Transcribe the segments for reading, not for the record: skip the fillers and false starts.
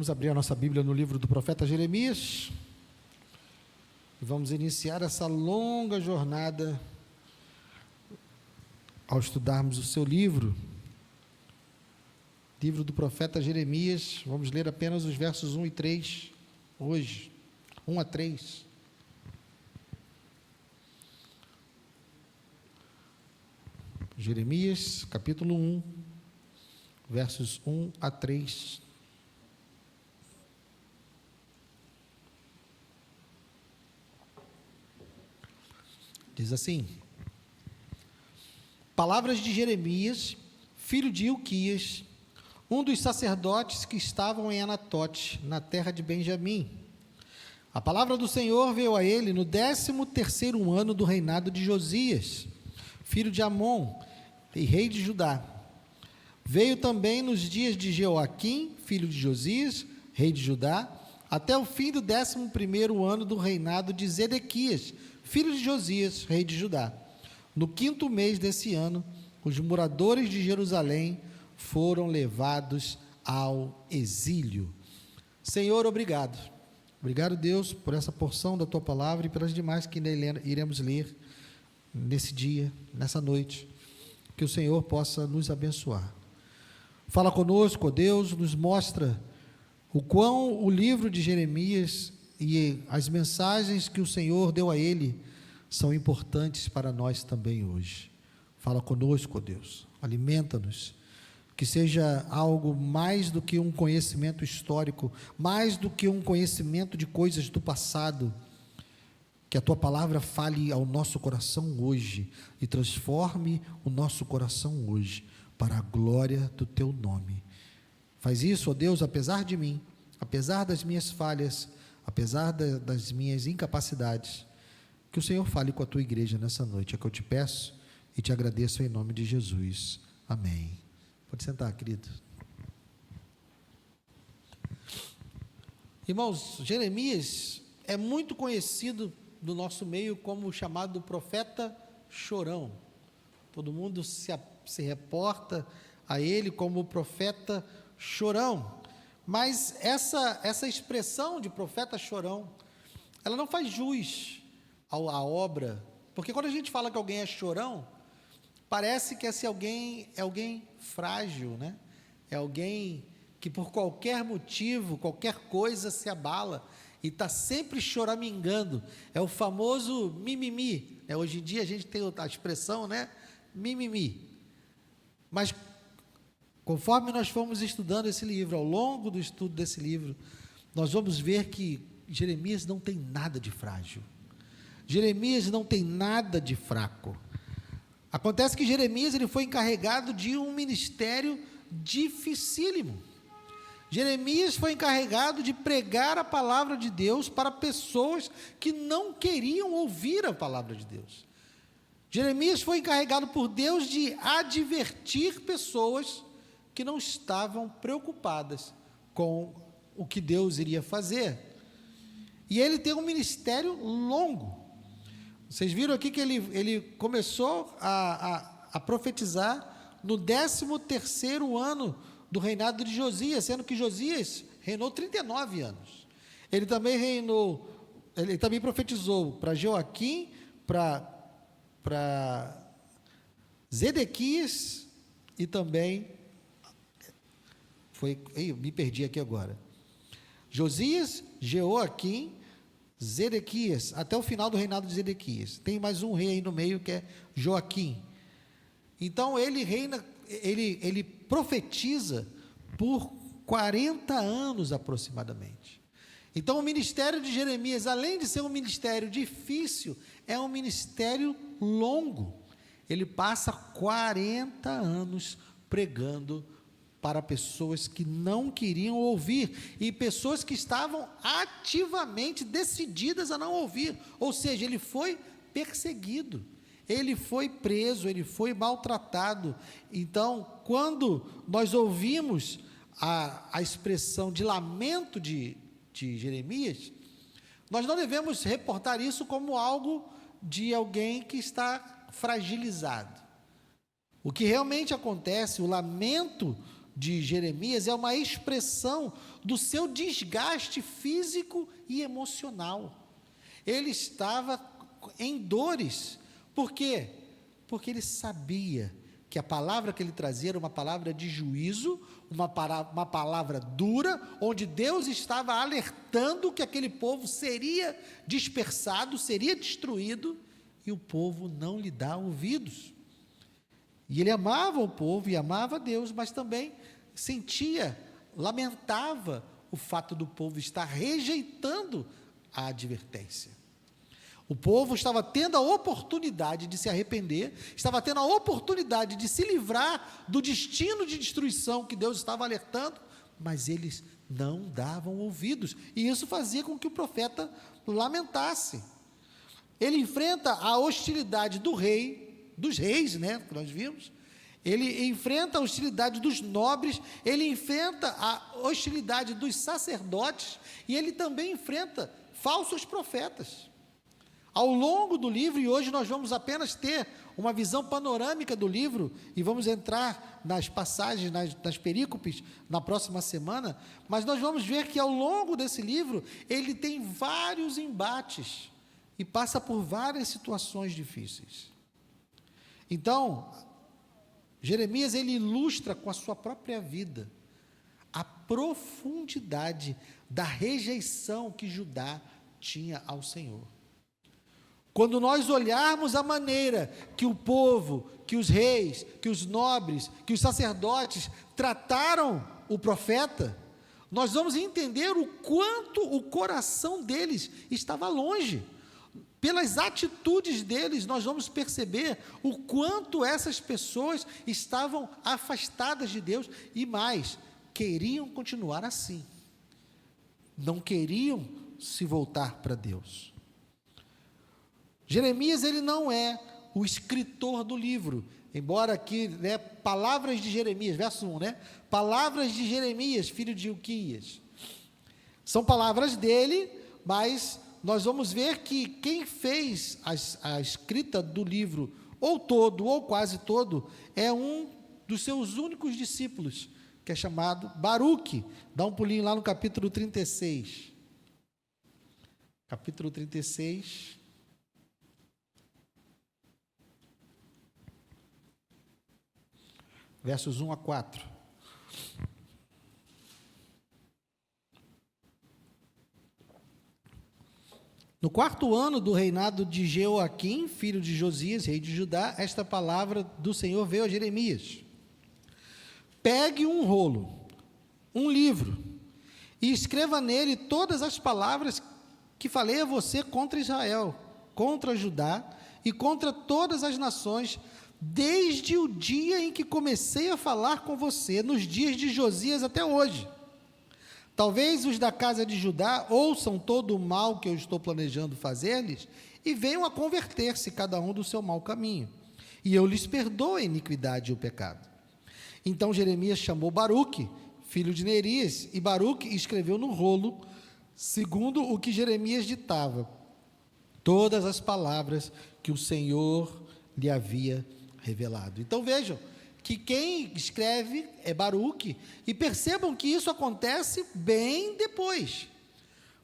Vamos abrir a nossa Bíblia no livro do profeta Jeremias e vamos iniciar essa longa jornada ao estudarmos o seu livro do profeta Jeremias. Vamos ler apenas os versos 1 e 3 hoje, 1 a 3. Jeremias, capítulo 1, versos 1 a 3. Diz assim: palavras de Jeremias, filho de Ilquias, um dos sacerdotes que estavam em Anatote, na terra de Benjamim. A palavra do Senhor veio a ele no 13º ano do reinado de Josias, filho de Amon, e rei de Judá. Veio também nos dias de Jeoaquim, filho de Josias, rei de Judá, até o fim do 11º ano do reinado de Zedequias, filho de Josias, rei de Judá. No 5º mês desse ano, os moradores de Jerusalém foram levados ao exílio. Senhor, obrigado. Obrigado, Deus, por essa porção da Tua palavra e pelas demais que iremos ler nesse dia, nessa noite. Que o Senhor possa nos abençoar. Fala conosco, ó Deus, nos mostra o quão o livro de Jeremias e as mensagens que o Senhor deu a ele são importantes para nós também hoje. Fala conosco, ó Deus, alimenta-nos, que seja algo mais do que um conhecimento histórico, mais do que um conhecimento de coisas do passado, que a Tua palavra fale ao nosso coração hoje e transforme o nosso coração hoje para a glória do Teu nome. Faz isso, ó Deus, apesar de mim, apesar das minhas falhas, apesar das minhas incapacidades, que o Senhor fale com a Tua igreja nessa noite, é que eu te peço e te agradeço em nome de Jesus. Amém. Pode sentar, querido. Irmãos, Jeremias é muito conhecido no nosso meio como o chamado profeta chorão. Todo mundo se reporta a ele como o profeta chorão. Mas essa expressão de profeta chorão, ela não faz jus à obra, porque quando a gente fala que alguém é chorão, parece que esse alguém é alguém frágil, né? É alguém que por qualquer motivo, qualquer coisa se abala e está sempre choramingando. É o famoso mimimi, né? Hoje em dia a gente tem a expressão, né? Mimimi. Mas conforme nós fomos estudando esse livro, ao longo do estudo desse livro, nós vamos ver que Jeremias não tem nada de frágil. Jeremias não tem nada de fraco. Acontece que Jeremias ele foi encarregado de um ministério dificílimo. Jeremias foi encarregado de pregar a palavra de Deus para pessoas que não queriam ouvir a palavra de Deus. Jeremias foi encarregado por Deus de advertir pessoas que não estavam preocupadas com o que Deus iria fazer. E ele tem um ministério longo. Vocês viram aqui que ele começou a profetizar no 13º ano do reinado de Josias, sendo que Josias reinou 39 anos. Ele também profetizou para Jeoaquim, para Zedequias e também me perdi aqui agora. Josias, Jeoaquim, Zedequias, até o final do reinado de Zedequias. Tem mais um rei aí no meio que é Joaquim. Então ele reina, ele profetiza por 40 anos aproximadamente. Então o ministério de Jeremias, além de ser um ministério difícil, é um ministério longo. Ele passa 40 anos pregando para pessoas que não queriam ouvir e pessoas que estavam ativamente decididas a não ouvir. Ou seja, ele foi perseguido, ele foi preso, ele foi maltratado. Então, quando nós ouvimos a expressão de lamento de Jeremias, nós não devemos reportar isso como algo de alguém que está fragilizado. O que realmente acontece, o lamento de Jeremias é uma expressão do seu desgaste físico e emocional. Ele estava em dores. Por quê? Porque ele sabia que a palavra que ele trazia era uma palavra de juízo, uma palavra dura, onde Deus estava alertando que aquele povo seria dispersado, seria destruído, e o povo não lhe dá ouvidos. E ele amava o povo e amava Deus, mas também sentia, lamentava o fato do povo estar rejeitando a advertência. O povo estava tendo a oportunidade de se arrepender, estava tendo a oportunidade de se livrar do destino de destruição que Deus estava alertando, mas eles não davam ouvidos, e isso fazia com que o profeta lamentasse. Ele enfrenta a hostilidade do rei, dos reis, que nós vimos. Ele enfrenta a hostilidade dos nobres, ele enfrenta a hostilidade dos sacerdotes, e ele também enfrenta falsos profetas. Ao longo do livro, e hoje nós vamos apenas ter uma visão panorâmica do livro, e vamos entrar nas passagens, nas perícopes, na próxima semana, mas nós vamos ver que ao longo desse livro, ele tem vários embates, e passa por várias situações difíceis. Então, Jeremias, ele ilustra com a sua própria vida, a profundidade da rejeição que Judá tinha ao Senhor. Quando nós olharmos a maneira que o povo, que os reis, que os nobres, que os sacerdotes trataram o profeta, nós vamos entender o quanto o coração deles estava longe. Pelas atitudes deles, nós vamos perceber o quanto essas pessoas estavam afastadas de Deus e mais, queriam continuar assim. Não queriam se voltar para Deus. Jeremias, ele não é o escritor do livro, embora aqui, palavras de Jeremias, verso 1, palavras de Jeremias, filho de Ilquias, são palavras dele, mas nós vamos ver que quem fez a escrita do livro, ou todo, ou quase todo, é um dos seus únicos discípulos, que é chamado Baruque. Dá um pulinho lá no capítulo 36. Capítulo 36. Versos 1 a 4. No 4º ano do reinado de Jeoaquim, filho de Josias, rei de Judá, esta palavra do Senhor veio a Jeremias: pegue um rolo, um livro, e escreva nele todas as palavras que falei a você contra Israel, contra Judá e contra todas as nações, desde o dia em que comecei a falar com você, nos dias de Josias até hoje. Talvez os da casa de Judá ouçam todo o mal que eu estou planejando fazer-lhes e venham a converter-se, cada um do seu mau caminho, e eu lhes perdoo a iniquidade e o pecado. Então Jeremias chamou Baruque, filho de Nerias, e Baruque escreveu no rolo, segundo o que Jeremias ditava, todas as palavras que o Senhor lhe havia revelado. Então vejam que quem escreve é Baruque, e percebam que isso acontece bem depois,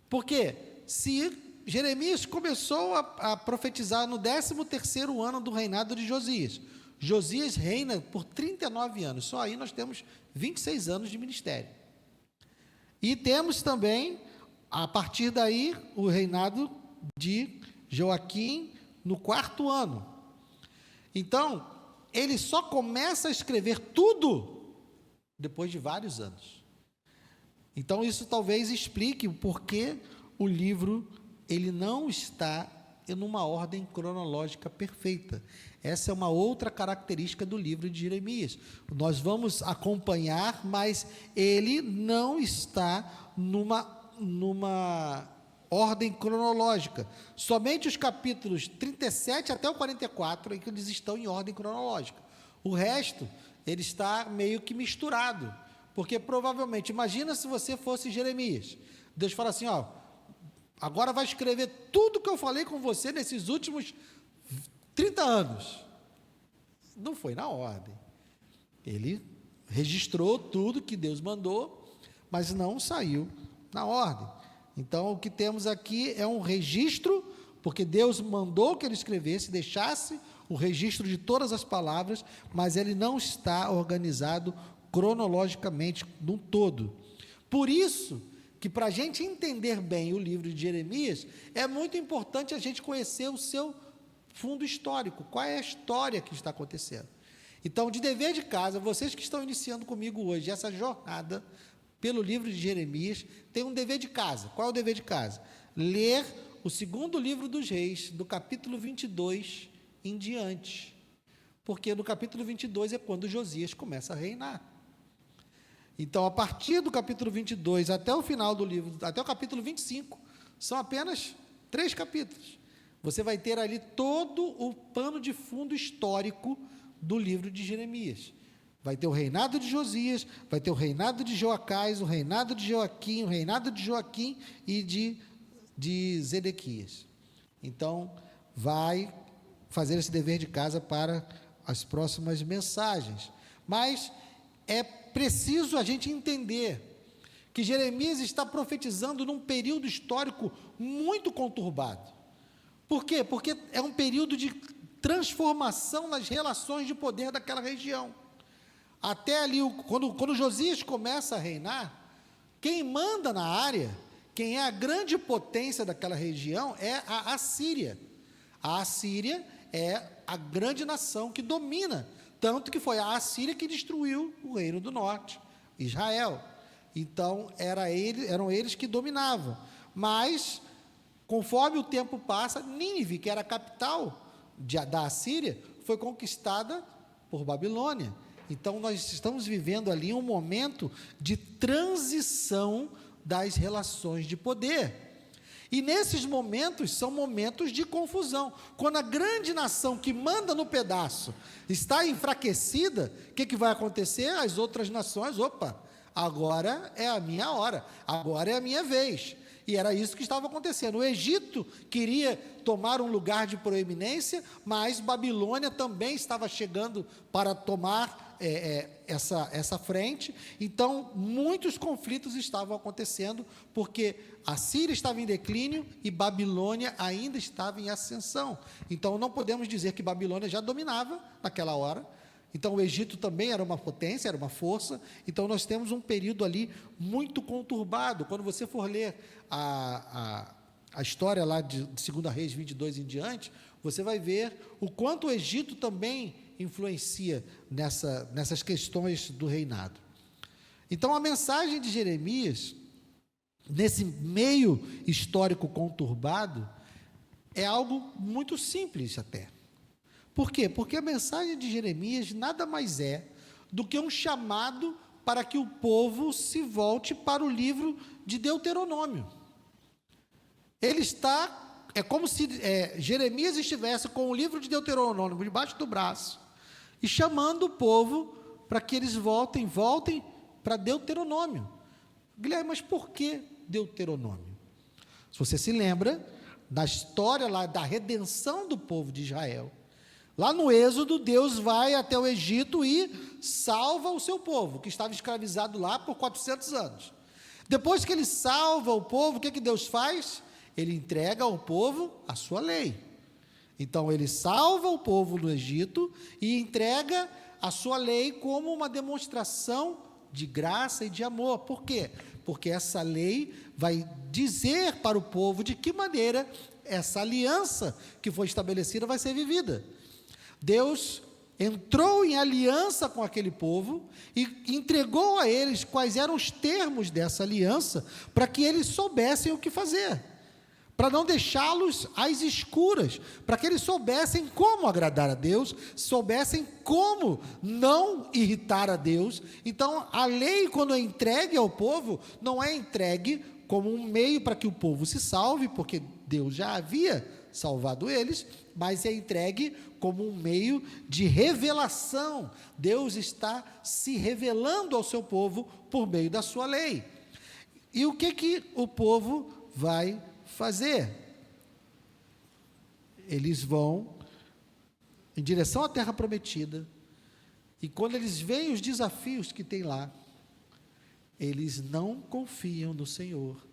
porque se Jeremias começou a profetizar no 13º ano do reinado de Josias, Josias reina por 39 anos, só aí nós temos 26 anos de ministério, e temos também, a partir daí, o reinado de Joaquim no 4º ano. Então, ele só começa a escrever tudo depois de vários anos. Então, isso talvez explique o porquê o livro ele não está em uma ordem cronológica perfeita. Essa é uma outra característica do livro de Jeremias. Nós vamos acompanhar, mas ele não está numa ordem cronológica. Somente os capítulos 37 até o 44 é que eles estão em ordem cronológica. O resto, ele está meio que misturado, porque provavelmente, imagina se você fosse Jeremias, Deus fala assim, agora vai escrever tudo que eu falei com você nesses últimos 30 anos. Não foi na ordem. Ele registrou tudo que Deus mandou, mas não saiu na ordem. Então, o que temos aqui é um registro, porque Deus mandou que ele escrevesse, deixasse o registro de todas as palavras, mas ele não está organizado cronologicamente num todo. Por isso que, para a gente entender bem o livro de Jeremias, é muito importante a gente conhecer o seu fundo histórico, qual é a história que está acontecendo. Então, de dever de casa, vocês que estão iniciando comigo hoje essa jornada pelo livro de Jeremias, tem um dever de casa. Qual é o dever de casa? Ler o segundo livro dos Reis, do capítulo 22 em diante, porque no capítulo 22 é quando Josias começa a reinar. Então, a partir do capítulo 22 até o final do livro, até o capítulo 25, são apenas 3 capítulos. Você vai ter ali todo o pano de fundo histórico do livro de Jeremias. Vai ter o reinado de Josias, vai ter o reinado de Joacás, o reinado de Joaquim, o reinado de Joaquim e de Zedequias. Então, vai fazer esse dever de casa para as próximas mensagens. Mas é preciso a gente entender que Jeremias está profetizando num período histórico muito conturbado. Por quê? Porque é um período de transformação nas relações de poder daquela região. Até ali, quando Josias começa a reinar, quem manda na área, quem é a grande potência daquela região, é a Assíria. A Assíria é a grande nação que domina, tanto que foi a Assíria que destruiu o reino do norte, Israel. Então, eram eles que dominavam. Mas, conforme o tempo passa, Nínive, que era a capital da Assíria, foi conquistada por Babilônia. Então, nós estamos vivendo ali um momento de transição das relações de poder. E nesses momentos, são momentos de confusão. Quando a grande nação que manda no pedaço está enfraquecida, o que vai acontecer? As outras nações, opa, agora é a minha hora, agora é a minha vez. E era isso que estava acontecendo. O Egito queria tomar um lugar de proeminência, mas Babilônia também estava chegando para tomar essa frente. Então, muitos conflitos estavam acontecendo, porque a Síria estava em declínio e Babilônia ainda estava em ascensão. Então, não podemos dizer que Babilônia já dominava naquela hora. Então, o Egito também era uma potência, era uma força. Então, nós temos um período ali muito conturbado. Quando você for ler a história lá de 2 Reis 22 em diante, você vai ver o quanto o Egito também influencia nessas questões do reinado. Então, a mensagem de Jeremias, nesse meio histórico conturbado, é algo muito simples até. Por quê? Porque a mensagem de Jeremias nada mais é do que um chamado para que o povo se volte para o livro de Deuteronômio. É como se Jeremias estivesse com o livro de Deuteronômio debaixo do braço e chamando o povo para que eles voltem para Deuteronômio. Guilherme, mas por que Deuteronômio? Se você se lembra da história lá da redenção do povo de Israel, lá no Êxodo, Deus vai até o Egito e salva o seu povo, que estava escravizado lá por 400 anos. Depois que ele salva o povo, o que Deus faz? Ele entrega ao povo a sua lei. Então, ele salva o povo do Egito e entrega a sua lei como uma demonstração de graça e de amor. Por quê? Porque essa lei vai dizer para o povo de que maneira essa aliança que foi estabelecida vai ser vivida. Deus entrou em aliança com aquele povo e entregou a eles quais eram os termos dessa aliança, para que eles soubessem o que fazer, para não deixá-los às escuras, para que eles soubessem como agradar a Deus, soubessem como não irritar a Deus. Então, a lei, quando é entregue ao povo, não é entregue como um meio para que o povo se salve, porque Deus já havia salvado eles, mas é entregue como um meio de revelação. Deus está se revelando ao seu povo por meio da sua lei. E o que o povo vai fazer? Eles vão em direção à terra prometida, E quando eles veem os desafios que tem lá, eles não confiam no Senhor.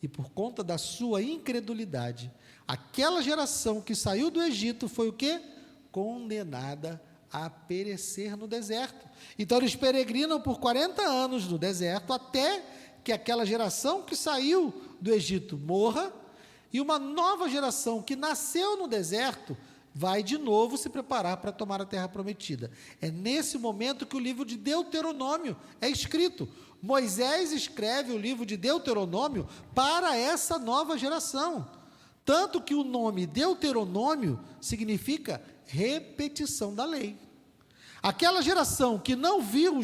E por conta da sua incredulidade, aquela geração que saiu do Egito foi o quê? Condenada a perecer no deserto. Então eles peregrinam por 40 anos no deserto, até que aquela geração que saiu do Egito morra, e uma nova geração que nasceu no deserto vai de novo se preparar para tomar a terra prometida. É nesse momento que o livro de Deuteronômio é escrito. Moisés escreve o livro de Deuteronômio para essa nova geração. Tanto que o nome Deuteronômio significa repetição da lei. Aquela geração que não viu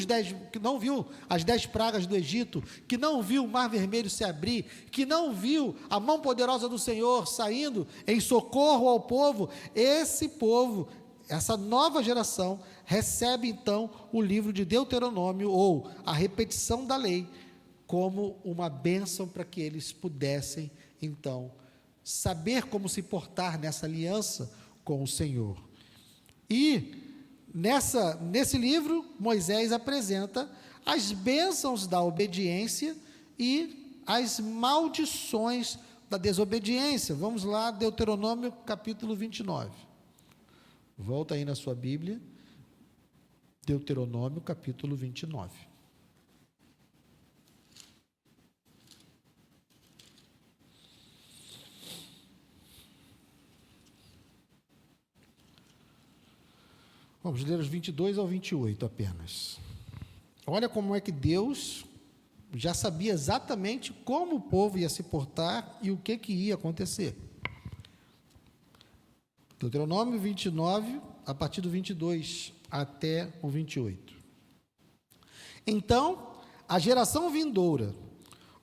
as 10 pragas do Egito, que não viu o Mar Vermelho se abrir, que não viu a mão poderosa do Senhor saindo em socorro ao povo, esse povo, essa nova geração, recebe então o livro de Deuteronômio, ou a repetição da lei, como uma bênção para que eles pudessem então saber como se portar nessa aliança com o Senhor. E nesse livro, Moisés apresenta as bênçãos da obediência e as maldições da desobediência. Vamos lá, Deuteronômio capítulo 29. Volta aí na sua Bíblia, Deuteronômio capítulo 29. Vamos ler os 22 ao 28 apenas. Olha como é que Deus já sabia exatamente como o povo ia se portar e o que ia acontecer. Deuteronômio 29, a partir do 22 até o 28. Então, a geração vindoura,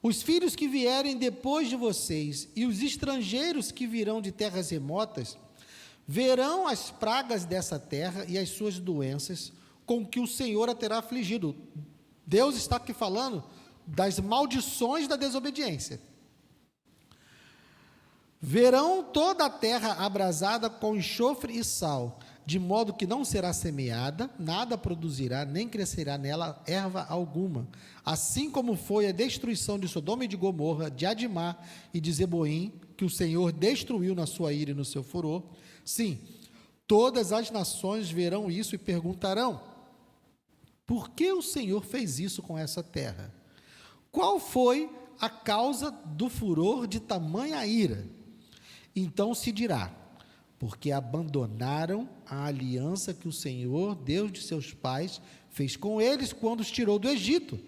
os filhos que vierem depois de vocês e os estrangeiros que virão de terras remotas, verão as pragas dessa terra e as suas doenças com que o Senhor a terá afligido. Deus está aqui falando das maldições da desobediência. Verão toda a terra abrasada com enxofre e sal, de modo que não será semeada, nada produzirá, nem crescerá nela erva alguma. Assim como foi a destruição de Sodoma e de Gomorra, de Adimá e de Zeboim, que o Senhor destruiu na sua ira e no seu furor. Sim, todas as nações verão isso e perguntarão: por que o Senhor fez isso com essa terra? Qual foi a causa do furor de tamanha ira? Então se dirá: porque abandonaram a aliança que o Senhor, Deus de seus pais, fez com eles quando os tirou do Egito.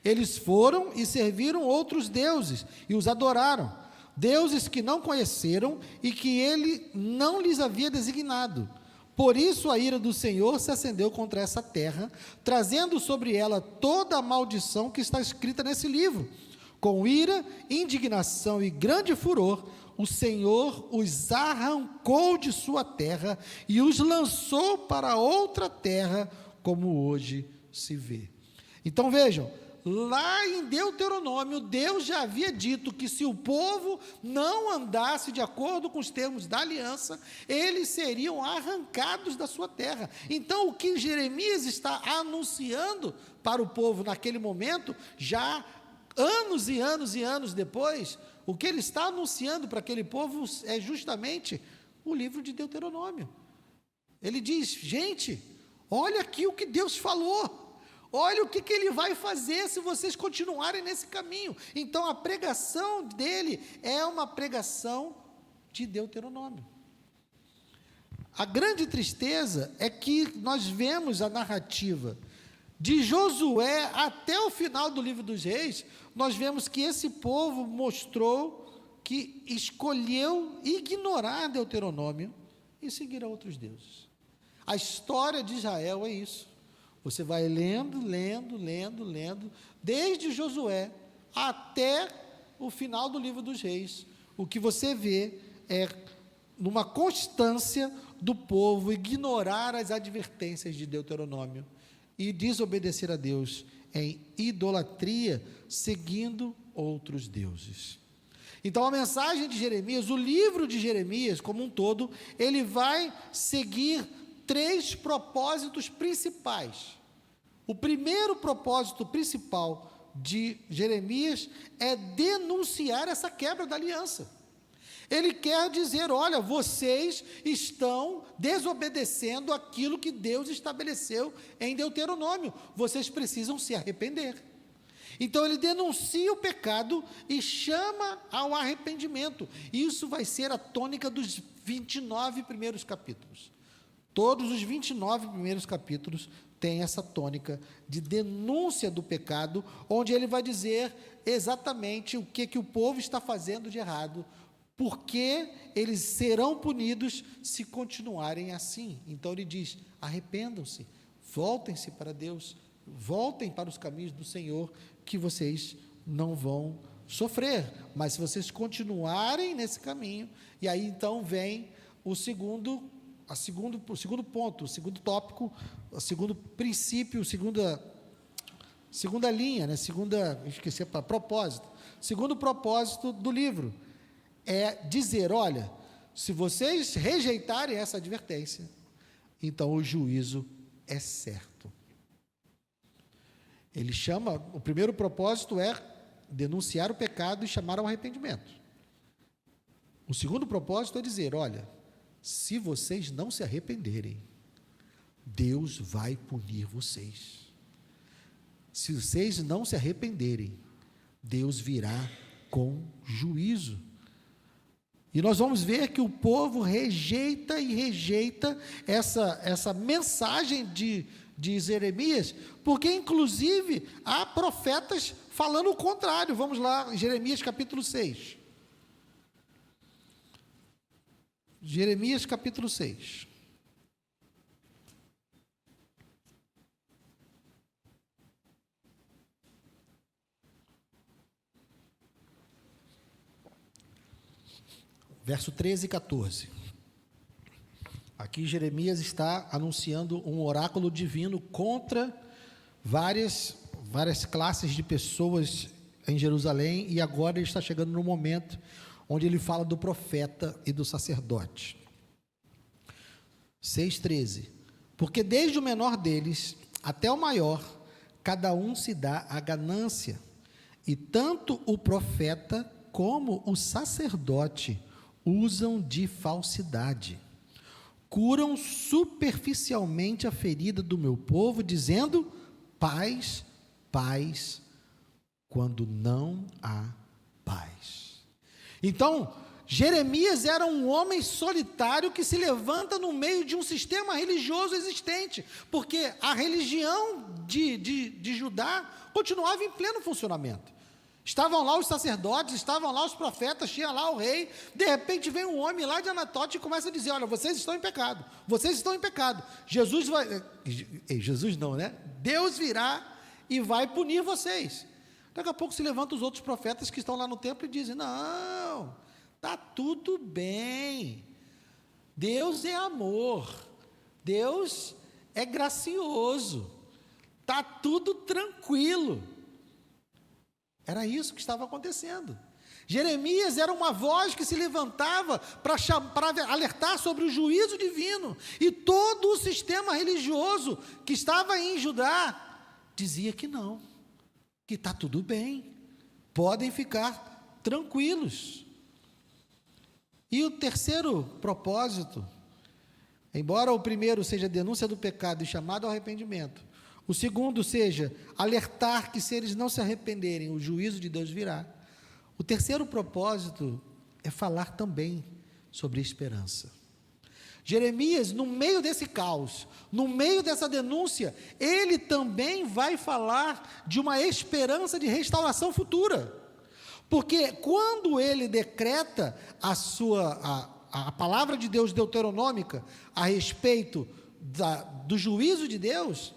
Eles foram e serviram outros deuses e os adoraram, deuses que não conheceram e que ele não lhes havia designado. Por isso a ira do Senhor se acendeu contra essa terra, trazendo sobre ela toda a maldição que está escrita nesse livro. Com ira, indignação e grande furor, o Senhor os arrancou de sua terra e os lançou para outra terra, como hoje se vê. Então vejam, lá em Deuteronômio, Deus já havia dito que se o povo não andasse de acordo com os termos da aliança, eles seriam arrancados da sua terra. Então, o que Jeremias está anunciando para o povo naquele momento, já anos e anos e anos depois, o que ele está anunciando para aquele povo é justamente o livro de Deuteronômio. Ele diz: gente, olha aqui o que Deus falou. Olha o que ele vai fazer se vocês continuarem nesse caminho. Então, a pregação dele é uma pregação de Deuteronômio. A grande tristeza é que nós vemos a narrativa de Josué até o final do livro dos Reis. Nós vemos que esse povo mostrou que escolheu ignorar Deuteronômio e seguir a outros deuses. A história de Israel é isso. Você vai lendo, desde Josué até o final do livro dos Reis. O que você vê é numa constância do povo ignorar as advertências de Deuteronômio e desobedecer a Deus em idolatria, seguindo outros deuses. Então, a mensagem de Jeremias, o livro de Jeremias como um todo, ele vai seguir três propósitos principais. O primeiro propósito principal de Jeremias é denunciar essa quebra da aliança. Ele quer dizer, olha, vocês estão desobedecendo aquilo que Deus estabeleceu em Deuteronômio, vocês precisam se arrepender. Então ele denuncia o pecado e chama ao arrependimento. Isso vai ser a tônica dos 29 primeiros capítulos. Todos os 29 primeiros capítulos têm essa tônica de denúncia do pecado, onde ele vai dizer exatamente o que o povo está fazendo de errado, porque eles serão punidos se continuarem assim. Então ele diz, arrependam-se, voltem-se para Deus, voltem para os caminhos do Senhor, que vocês não vão sofrer, mas se vocês continuarem nesse caminho, e aí então vem o segundo ponto, o segundo tópico, o segundo princípio, segunda linha, né? Propósito. Segundo propósito do livro é dizer, olha, se vocês rejeitarem essa advertência, então o juízo é certo. Ele chama, o primeiro propósito é denunciar o pecado e chamar ao arrependimento. O segundo propósito é dizer, olha, se vocês não se arrependerem, Deus vai punir vocês. Se vocês não se arrependerem, Deus virá com juízo. E nós vamos ver que o povo rejeita essa mensagem de Jeremias, porque inclusive há profetas falando o contrário. Vamos lá, Jeremias capítulo 6. Jeremias capítulo 6. Verso 13 e 14. Aqui Jeremias está anunciando um oráculo divino contra várias classes de pessoas em Jerusalém, e agora ele está chegando no momento onde ele fala do profeta e do sacerdote. 6,13. Porque desde o menor deles até o maior, cada um se dá a ganância, e tanto o profeta como o sacerdote usam de falsidade. Curam superficialmente a ferida do meu povo, dizendo paz, paz, quando não há paz. Então, Jeremias era um homem solitário que se levanta no meio de um sistema religioso existente, porque a religião de Judá continuava em pleno funcionamento. Estavam lá os sacerdotes, estavam lá os profetas, tinha lá o rei. De repente vem um homem lá de Anatote e começa a dizer, olha, vocês estão em pecado, vocês estão em pecado. Jesus não, né? Deus virá e vai punir vocês. Daqui a pouco se levantam os outros profetas que estão lá no templo e dizem, não, está tudo bem, Deus é amor, Deus é gracioso, está tudo tranquilo. Era isso que estava acontecendo. Jeremias era uma voz que se levantava para alertar sobre o juízo divino, e todo o sistema religioso que estava em Judá dizia que não, que está tudo bem, podem ficar tranquilos. E o terceiro propósito, embora o primeiro seja a denúncia do pecado e chamado ao arrependimento, o segundo seja alertar que se eles não se arrependerem, o juízo de Deus virá. O terceiro propósito é falar também sobre esperança. Jeremias, no meio desse caos, no meio dessa denúncia, ele também vai falar de uma esperança de restauração futura. Porque quando ele decreta a palavra de Deus deuteronômica a respeito do juízo de Deus,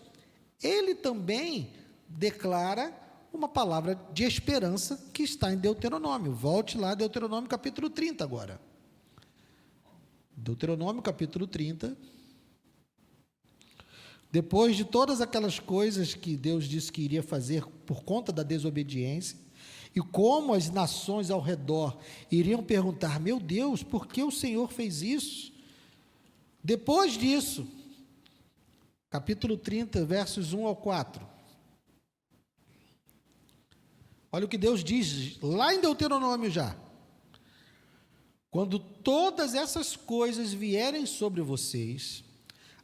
ele também declara uma palavra de esperança que está em Deuteronômio. Volte lá, Deuteronômio capítulo 30 agora. Deuteronômio capítulo 30. Depois de todas aquelas coisas que Deus disse que iria fazer por conta da desobediência, e como as nações ao redor iriam perguntar, meu Deus, por que o Senhor fez isso? Depois disso, capítulo 30, versos 1 ao 4. Olha o que Deus diz lá em Deuteronômio já. Quando todas essas coisas vierem sobre vocês,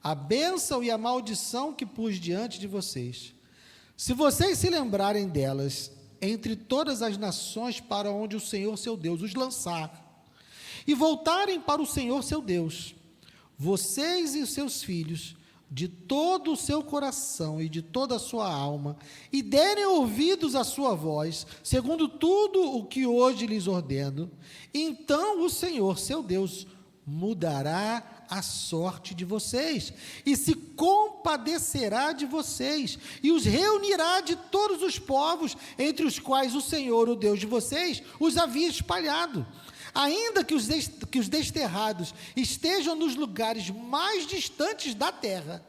a bênção e a maldição que pus diante de vocês, se vocês se lembrarem delas, entre todas as nações para onde o Senhor seu Deus os lançar, e voltarem para o Senhor seu Deus, vocês e os seus filhos, de todo o seu coração e de toda a sua alma, e derem ouvidos à sua voz, segundo tudo o que hoje lhes ordeno, então o Senhor seu Deus mudará a sorte de vocês, e se compadecerá de vocês, e os reunirá de todos os povos, entre os quais o Senhor, o Deus de vocês, os havia espalhado. Ainda que os desterrados estejam nos lugares mais distantes da terra,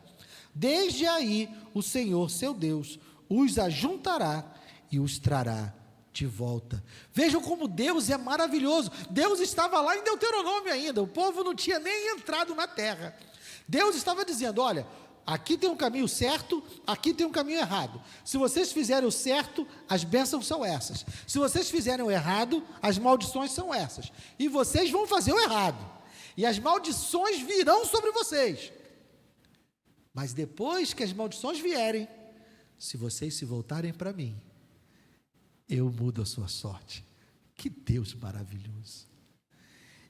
desde aí o Senhor, seu Deus, os ajuntará e os trará de volta. Vejam como Deus é maravilhoso. Deus estava lá em Deuteronômio ainda, o povo não tinha nem entrado na terra. Deus estava dizendo: olha, aqui tem um caminho certo, aqui tem um caminho errado. Se vocês fizerem o certo, as bênçãos são essas. Se vocês fizerem o errado, as maldições são essas. E vocês vão fazer o errado, e as maldições virão sobre vocês. Mas depois que as maldições vierem, se vocês se voltarem para mim, eu mudo a sua sorte. Que Deus maravilhoso!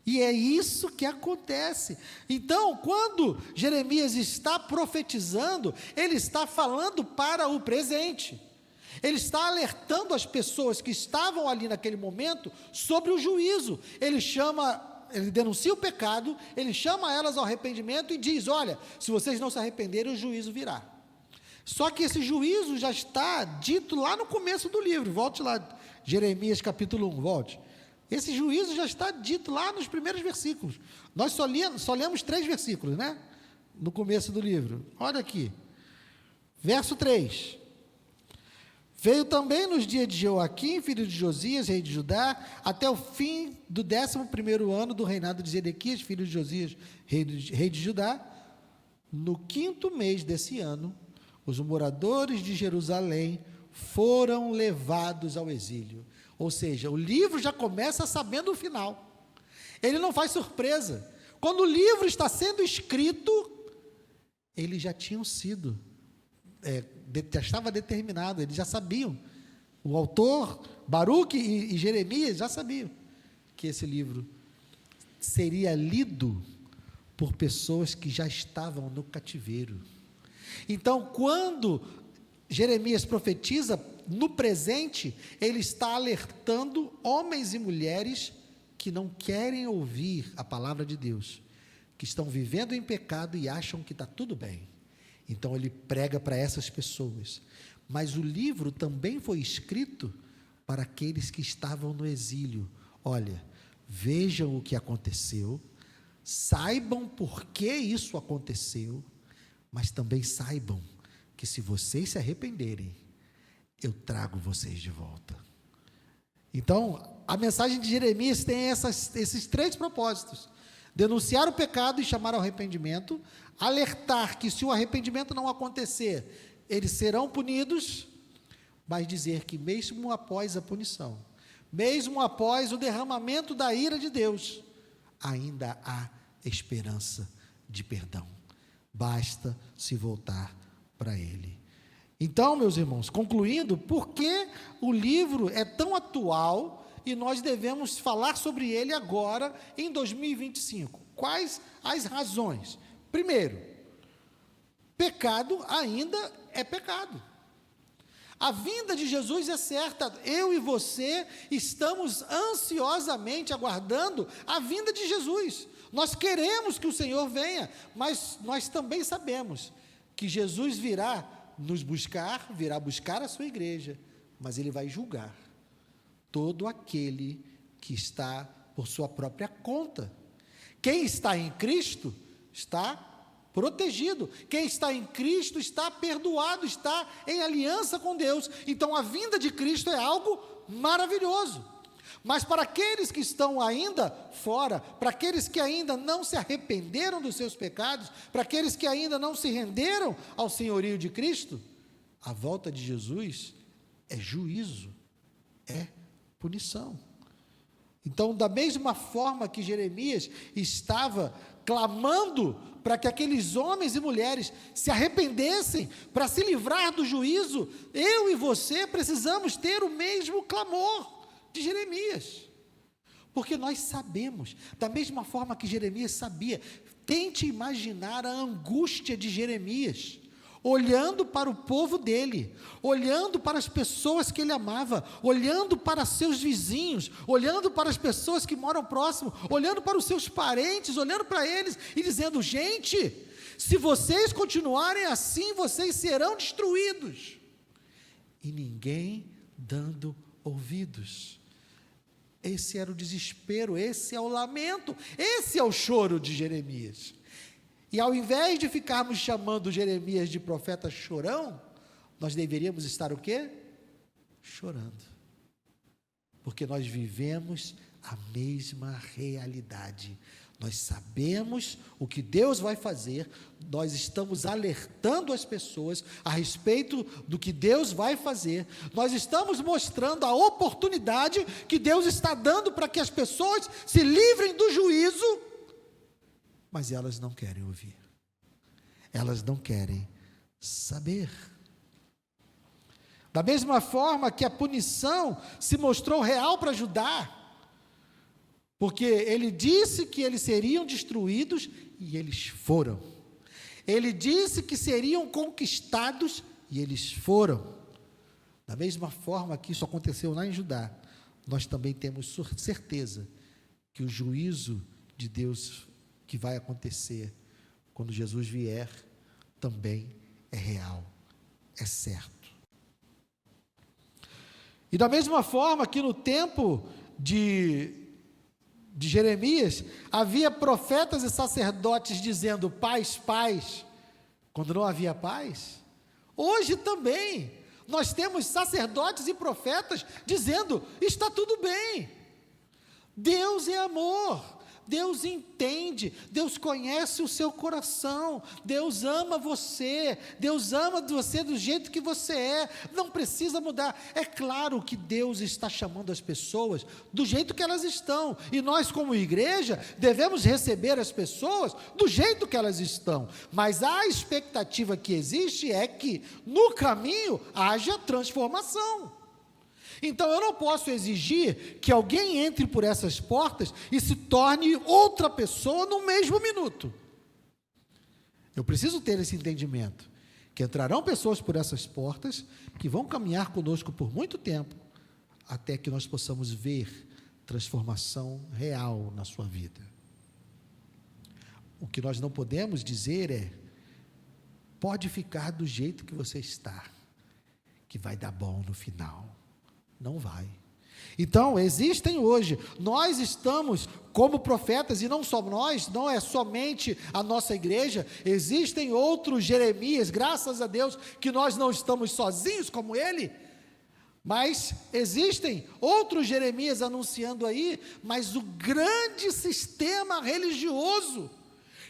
E é isso que acontece. Então, quando Jeremias está profetizando, ele está falando para o presente. Ele está alertando as pessoas que estavam ali naquele momento sobre o juízo. Ele denuncia o pecado, ele chama elas ao arrependimento e diz: olha, se vocês não se arrependerem, o juízo virá. Só que esse juízo já está dito lá no começo do livro. Volte lá, Jeremias capítulo 1, volte. Esse juízo já está dito lá nos primeiros versículos. Nós só lemos 3 versículos, né? No começo do livro. Olha aqui. Verso 3. Veio também nos dias de Joaquim, filho de Josias, rei de Judá, até o fim do 11º ano do reinado de Zedequias, filho de Josias, rei de Judá. No 5º mês desse ano, os moradores de Jerusalém foram levados ao exílio. Ou seja, o livro já começa sabendo o final. Ele não faz surpresa. Quando o livro está sendo escrito, eles já tinham sido, já estava determinado, eles já sabiam. O autor, Baruque e Jeremias, já sabiam que esse livro seria lido por pessoas que já estavam no cativeiro. Então, quando Jeremias profetiza, no presente, ele está alertando homens e mulheres que não querem ouvir a palavra de Deus, que estão vivendo em pecado e acham que está tudo bem. Então ele prega para essas pessoas. Mas o livro também foi escrito para aqueles que estavam no exílio. Olha, vejam o que aconteceu, saibam por que isso aconteceu, mas também saibam que se vocês se arrependerem, eu trago vocês de volta. Então, a mensagem de Jeremias tem esses 3 propósitos: denunciar o pecado e chamar ao arrependimento, alertar que se o arrependimento não acontecer, eles serão punidos, mas dizer que mesmo após a punição, mesmo após o derramamento da ira de Deus, ainda há esperança de perdão. Basta se voltar para Ele. Então, meus irmãos, concluindo, por que o livro é tão atual e nós devemos falar sobre ele agora, em 2025? Quais as razões? Primeiro, pecado ainda é pecado. A vinda de Jesus é certa. Eu e você estamos ansiosamente aguardando a vinda de Jesus. Nós queremos que o Senhor venha, mas nós também sabemos que Jesus virá nos buscar, virá buscar a sua igreja, mas ele vai julgar todo aquele que está por sua própria conta. Quem está em Cristo está protegido. Quem está em Cristo está perdoado, está em aliança com Deus. Então a vinda de Cristo é algo maravilhoso. Mas para aqueles que estão ainda fora, para aqueles que ainda não se arrependeram dos seus pecados, para aqueles que ainda não se renderam ao senhorio de Cristo, a volta de Jesus é juízo, é punição. Então, da mesma forma que Jeremias estava clamando para que aqueles homens e mulheres se arrependessem, para se livrar do juízo, eu e você precisamos ter o mesmo clamor de Jeremias, porque nós sabemos, da mesma forma que Jeremias sabia. Tente imaginar a angústia de Jeremias, olhando para o povo dele, olhando para as pessoas que ele amava, olhando para seus vizinhos, olhando para as pessoas que moram próximo, olhando para os seus parentes, olhando para eles e dizendo: gente, se vocês continuarem assim, vocês serão destruídos. E ninguém dando ouvidos. Esse era o desespero, esse é o lamento, esse é o choro de Jeremias. E ao invés de ficarmos chamando Jeremias de profeta chorão, nós deveríamos estar o quê? Chorando. Porque nós vivemos a mesma realidade. Nós sabemos o que Deus vai fazer, nós estamos alertando as pessoas a respeito do que Deus vai fazer, nós estamos mostrando a oportunidade que Deus está dando para que as pessoas se livrem do juízo, mas elas não querem ouvir, elas não querem saber. Da mesma forma que a punição se mostrou real para Judá, porque ele disse que eles seriam destruídos e eles foram. Ele disse que seriam conquistados e eles foram. Da mesma forma que isso aconteceu lá em Judá, nós também temos certeza que o juízo de Deus que vai acontecer quando Jesus vier também é real, é certo. E da mesma forma que no tempo de Jeremias, havia profetas e sacerdotes dizendo paz, paz, quando não havia paz. Hoje também, nós temos sacerdotes e profetas dizendo, está tudo bem, Deus é amor, Deus entende, Deus conhece o seu coração, Deus ama você do jeito que você é, não precisa mudar. É claro que Deus está chamando as pessoas do jeito que elas estão, e nós como igreja devemos receber as pessoas do jeito que elas estão, mas a expectativa que existe é que no caminho haja transformação. Então eu não posso exigir que alguém entre por essas portas e se torne outra pessoa no mesmo minuto. Eu preciso ter esse entendimento, que entrarão pessoas por essas portas, que vão caminhar conosco por muito tempo, até que nós possamos ver transformação real na sua vida. O que nós não podemos dizer é, pode ficar do jeito que você está, que vai dar bom no final. Não vai. Então, existem hoje, nós estamos como profetas, e não só nós, não é somente a nossa igreja, existem outros Jeremias, graças a Deus, que nós não estamos sozinhos como ele, mas existem outros Jeremias anunciando aí, mas o grande sistema religioso,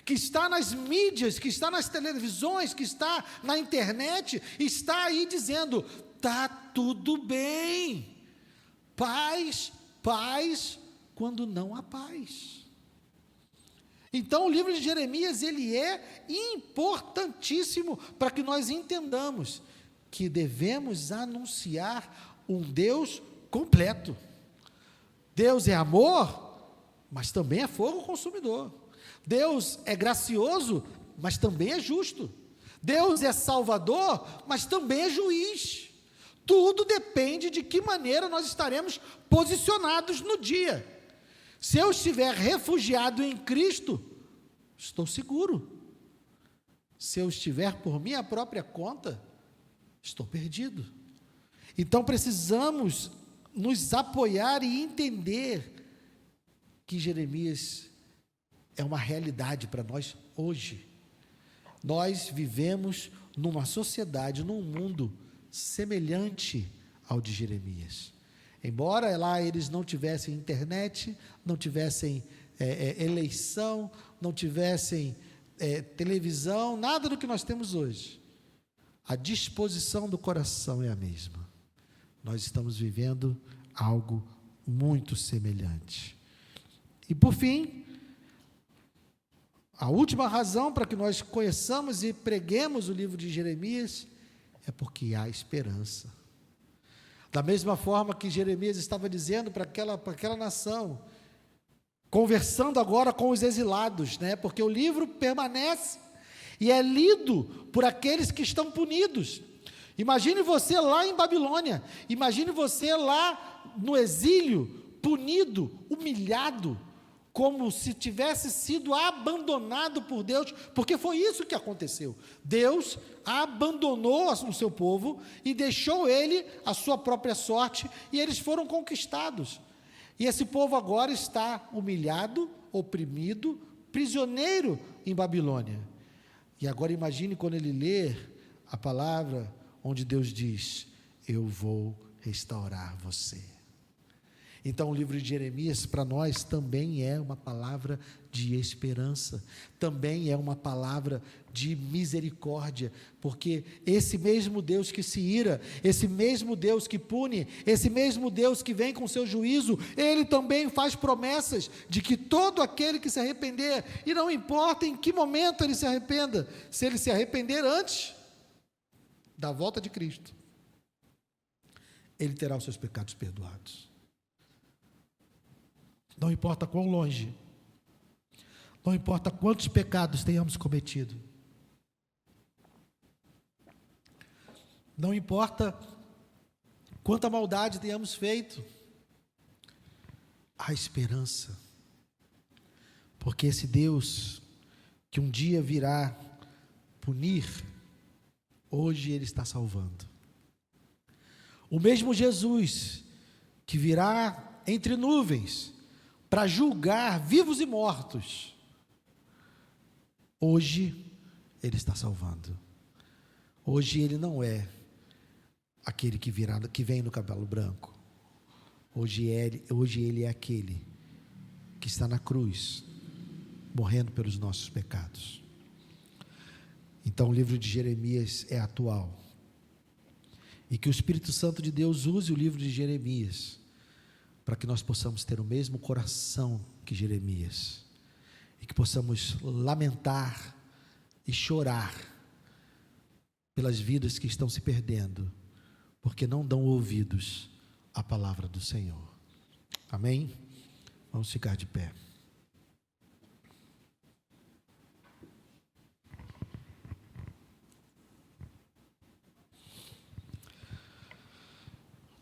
que está nas mídias, que está nas televisões, que está na internet, está aí dizendo, está tudo bem, paz, paz, quando não há paz. Então o livro de Jeremias, ele é importantíssimo para que nós entendamos que devemos anunciar um Deus completo. Deus é amor, mas também é fogo consumidor. Deus é gracioso, mas também é justo. Deus é salvador, mas também é juiz. Tudo depende de que maneira nós estaremos posicionados no dia. Se eu estiver refugiado em Cristo, estou seguro. Se eu estiver por minha própria conta, estou perdido. Então precisamos nos apoiar e entender que Jeremias é uma realidade para nós hoje. Nós vivemos numa sociedade, num mundo semelhante ao de Jeremias. Embora lá eles não tivessem internet, não tivessem eleição, não tivessem televisão, nada do que nós temos hoje, a disposição do coração é a mesma. Nós estamos vivendo algo muito semelhante. E por fim, a última razão para que nós conheçamos e preguemos o livro de Jeremias é porque há esperança. Da mesma forma que Jeremias estava dizendo para aquela nação, conversando agora com os exilados, né? Porque o livro permanece e é lido por aqueles que estão punidos. Imagine você lá em Babilônia, imagine você lá no exílio, punido, humilhado, como se tivesse sido abandonado por Deus, porque foi isso que aconteceu. Deus abandonou o seu povo e deixou ele a sua própria sorte, e eles foram conquistados. E esse povo agora está humilhado, oprimido, prisioneiro em Babilônia. E agora imagine quando ele ler a palavra onde Deus diz: eu vou restaurar você. Então o livro de Jeremias para nós também é uma palavra de esperança, também é uma palavra de misericórdia, porque esse mesmo Deus que se ira, esse mesmo Deus que pune, esse mesmo Deus que vem com seu juízo, ele também faz promessas de que todo aquele que se arrepender, e não importa em que momento ele se arrependa, se ele se arrepender antes da volta de Cristo, ele terá os seus pecados perdoados. Não importa quão longe, não importa quantos pecados tenhamos cometido, não importa quanta maldade tenhamos feito, há esperança, porque esse Deus que um dia virá punir, hoje Ele está salvando. O mesmo Jesus que virá entre nuvens para julgar vivos e mortos, hoje Ele está salvando. Hoje Ele não é aquele que vem no cabelo branco. Hoje Ele é aquele que está na cruz, morrendo pelos nossos pecados. Então o livro de Jeremias é atual, e que o Espírito Santo de Deus use o livro de Jeremias, para que nós possamos ter o mesmo coração que Jeremias, e que possamos lamentar e chorar pelas vidas que estão se perdendo, porque não dão ouvidos à palavra do Senhor. Amém? Vamos ficar de pé.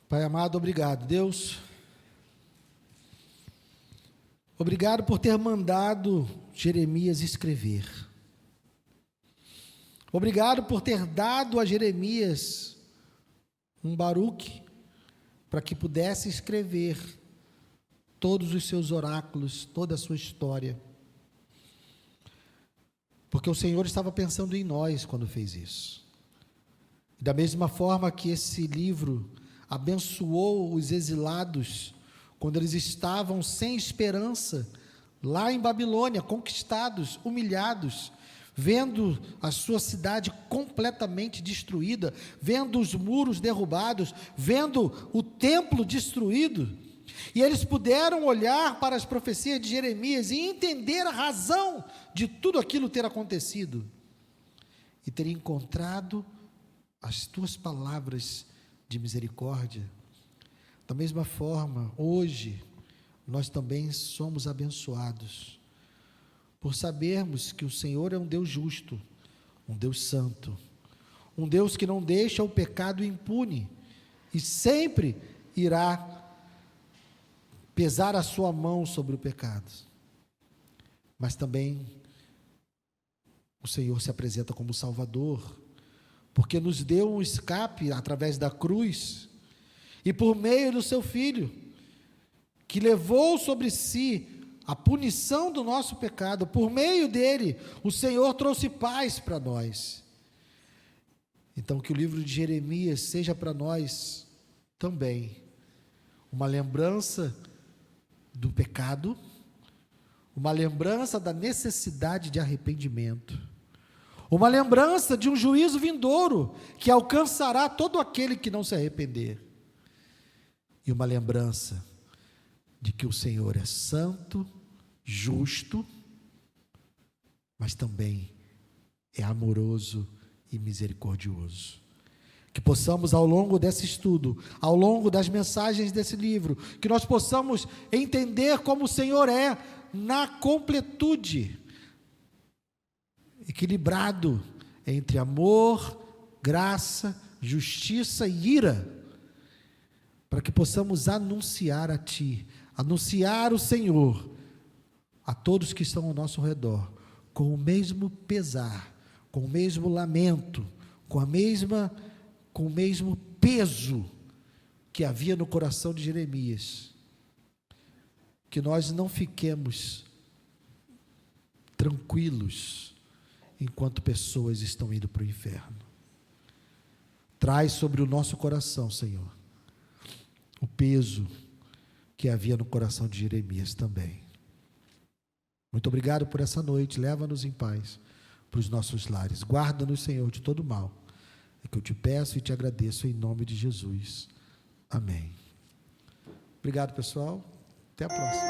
Pai amado, obrigado, Deus. Obrigado por ter mandado Jeremias escrever. Obrigado por ter dado a Jeremias um Baruque para que pudesse escrever todos os seus oráculos, toda a sua história. Porque o Senhor estava pensando em nós quando fez isso. Da mesma forma que esse livro abençoou os exilados, quando eles estavam sem esperança, lá em Babilônia, conquistados, humilhados, vendo a sua cidade completamente destruída, vendo os muros derrubados, vendo o templo destruído, e eles puderam olhar para as profecias de Jeremias e entender a razão de tudo aquilo ter acontecido, e ter encontrado as tuas palavras de misericórdia. Da mesma forma, hoje, nós também somos abençoados, por sabermos que o Senhor é um Deus justo, um Deus santo, um Deus que não deixa o pecado impune, e sempre irá pesar a sua mão sobre o pecado. Mas também, o Senhor se apresenta como Salvador, porque nos deu um escape através da cruz, e por meio do seu Filho, que levou sobre si a punição do nosso pecado. Por meio dele, o Senhor trouxe paz para nós. Então que o livro de Jeremias seja para nós também uma lembrança do pecado, uma lembrança da necessidade de arrependimento, uma lembrança de um juízo vindouro que alcançará todo aquele que não se arrepender, e uma lembrança de que o Senhor é santo, justo, mas também é amoroso e misericordioso. Que possamos, ao longo desse estudo, ao longo das mensagens desse livro, que nós possamos entender como o Senhor é na completude, equilibrado entre amor, graça, justiça e ira, para que possamos anunciar a Ti, anunciar o Senhor a todos que estão ao nosso redor, com o mesmo pesar, com o mesmo lamento, com o mesmo peso que havia no coração de Jeremias. Que nós não fiquemos tranquilos enquanto pessoas estão indo para o inferno. Traz sobre o nosso coração, Senhor, o peso que havia no coração de Jeremias também. Muito obrigado por essa noite. Leva-nos em paz para os nossos lares. Guarda-nos, Senhor, de todo mal. É que eu te peço e te agradeço em nome de Jesus. Amém. Obrigado, pessoal. Até a próxima.